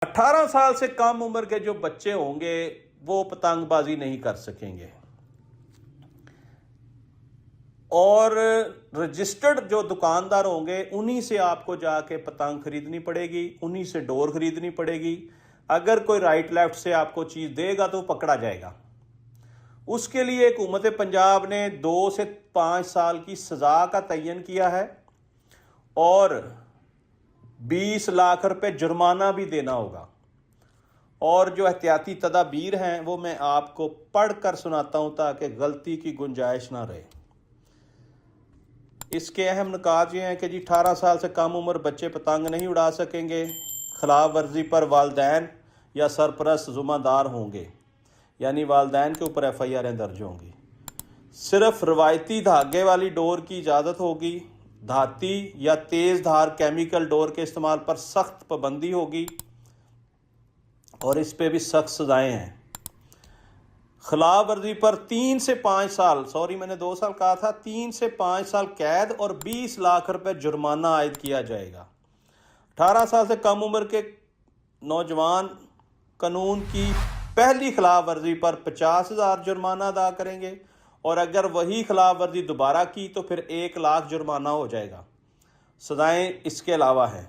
18 سال سے کم عمر کے جو بچے ہوں گے وہ پتنگ بازی نہیں کر سکیں گے، اور رجسٹرڈ جو دکاندار ہوں گے انہی سے آپ کو جا کے پتنگ خریدنی پڑے گی، انہی سے ڈور خریدنی پڑے گی۔ اگر کوئی رائٹ لیفٹ سے آپ کو چیز دے گا تو پکڑا جائے گا۔ اس کے لیے حکومت پنجاب نے 2 سے 5 سال کی سزا کا تعین کیا ہے، اور 20 لاکھ روپے جرمانہ بھی دینا ہوگا۔ اور جو احتیاطی تدابیر ہیں وہ میں آپ کو پڑھ کر سناتا ہوں تاکہ غلطی کی گنجائش نہ رہے۔ اس کے اہم نکات یہ ہیں کہ 18 سال سے کم عمر بچے پتنگ نہیں اڑا سکیں گے، خلاف ورزی پر والدین یا سرپرست ذمہ دار ہوں گے، یعنی والدین کے اوپر FIR درج ہوں گی۔ صرف روایتی دھاگے والی ڈور کی اجازت ہوگی، دھاتی یا تیز دھار کیمیکل ڈور کے استعمال پر سخت پابندی ہوگی، اور اس پہ بھی سخت سزائیں ہیں۔ خلاف ورزی پر 3 سے 5 سال، میں نے 2 سال کہا تھا، 3 سے 5 سال قید اور 20 لاکھ روپے جرمانہ عائد کیا جائے گا۔ 18 سال سے کم عمر کے نوجوان قانون کی پہلی خلاف ورزی پر 50,000 جرمانہ ادا کریں گے، اور اگر وہی خلاف ورزی دوبارہ کی تو پھر 1 لاکھ جرمانہ ہو جائے گا۔ سزائیں اس کے علاوہ ہیں۔